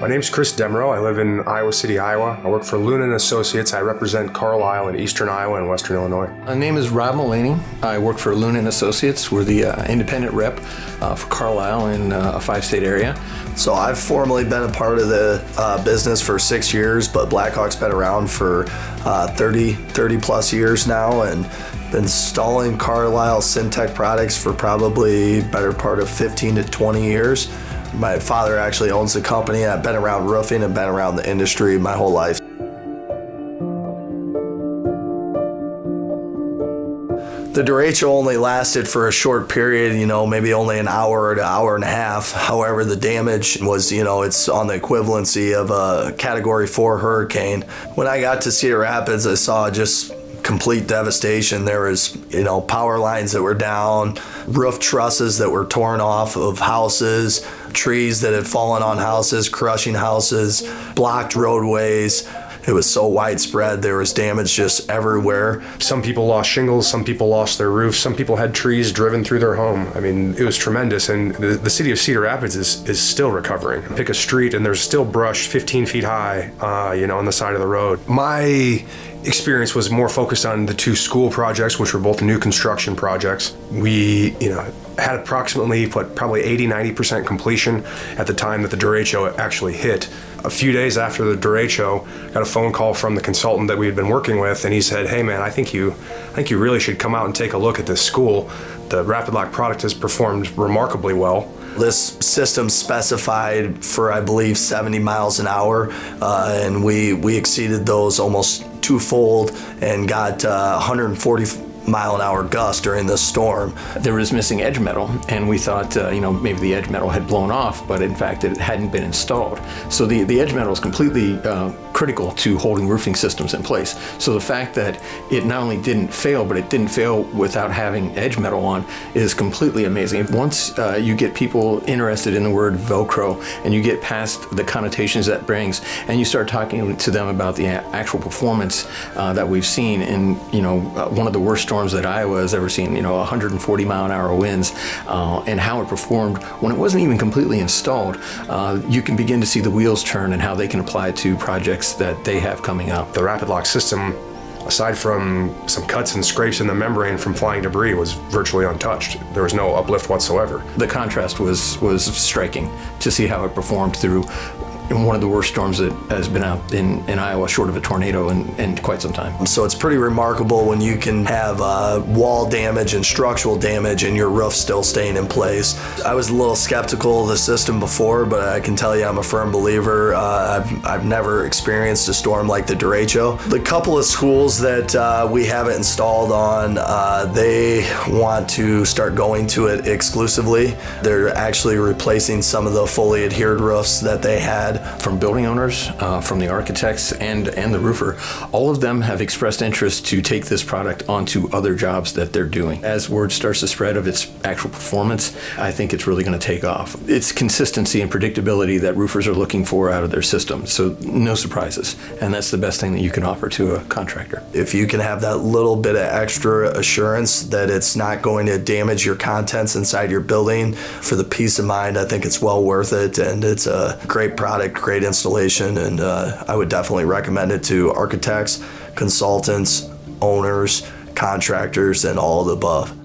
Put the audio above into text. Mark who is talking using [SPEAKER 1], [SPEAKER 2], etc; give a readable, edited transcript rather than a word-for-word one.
[SPEAKER 1] My name's Chris Demrow. I live in Iowa City, Iowa. I work for Luna & Associates. I represent Carlisle in eastern Iowa and western Illinois.
[SPEAKER 2] My name is Rob Mullaney. I work for Luna & Associates. We're the independent rep for Carlisle in a 5-state area.
[SPEAKER 3] So I've formerly been a part of the business for 6 years, but Blackhawk's been around for 30 plus years now, and been installing Carlisle Syntec products for probably better part of 15 to 20 years. My father actually owns the company. I've been around roofing and been around the industry my whole life. The derecho only lasted for a short period, maybe only an hour to hour and a half. However, the damage was, it's on the equivalency of a Category 4 hurricane. When I got to Cedar Rapids, I saw just complete devastation. There was, power lines that were down, roof trusses that were torn off of houses, trees that had fallen on houses, crushing houses, blocked roadways. It was so widespread, there was damage just everywhere.
[SPEAKER 1] Some people lost shingles, some people lost their roofs, some people had trees driven through their home. I mean, it was tremendous, and the city of Cedar Rapids is still recovering. Pick a street and there's still brush 15 feet high, on the side of the road. My experience was more focused on the 2 school projects, which were both new construction projects. We, had approximately, probably 80-90% completion at the time that the derecho actually hit. A few days after the derecho, got a phone call from the consultant that we had been working with, and he said, "Hey man, I think you really should come out and take a look at this school. The RapidLOck product has performed remarkably well."
[SPEAKER 3] This system specified for, I believe, 70 miles an hour, and we exceeded those almost twofold and got 140-mile-an-hour gust during this storm.
[SPEAKER 2] There was missing edge metal, and we thought, maybe the edge metal had blown off, but in fact it hadn't been installed. So the edge metal is completely critical to holding roofing systems in place. So the fact that it not only didn't fail, but it didn't fail without having edge metal on is completely amazing. Once you get people interested in the word Velcro and you get past the connotations that brings, and you start talking to them about the actual performance that we've seen in, one of the worst storms that Iowa has ever seen, 140-mile-an-hour winds, and how it performed when it wasn't even completely installed, you can begin to see the wheels turn and how they can apply it to projects that they have coming up.
[SPEAKER 1] The RapidLOck system, aside from some cuts and scrapes in the membrane from flying debris, was virtually untouched. There was no uplift whatsoever.
[SPEAKER 2] The contrast was striking to see how it performed through one of the worst storms that has been out in Iowa, short of a tornado, in quite some time.
[SPEAKER 3] So it's pretty remarkable when you can have wall damage and structural damage and your roof still staying in place. I was a little skeptical of the system before, but I can tell you I'm a firm believer. I've never experienced a storm like the derecho. The couple of schools that we have it installed on, they want to start going to it exclusively. They're actually replacing some of the fully adhered roofs that they had.
[SPEAKER 2] From building owners, from the architects, and the roofer, all of them have expressed interest to take this product onto other jobs that they're doing. As word starts to spread of its actual performance, I think it's really going to take off. It's consistency and predictability that roofers are looking for out of their system, so no surprises, and that's the best thing that you can offer to a contractor.
[SPEAKER 3] If you can have that little bit of extra assurance that it's not going to damage your contents inside your building, for the peace of mind, I think it's well worth it, and it's a great product, great installation, and I would definitely recommend it to architects, consultants, owners, contractors, and all of the above.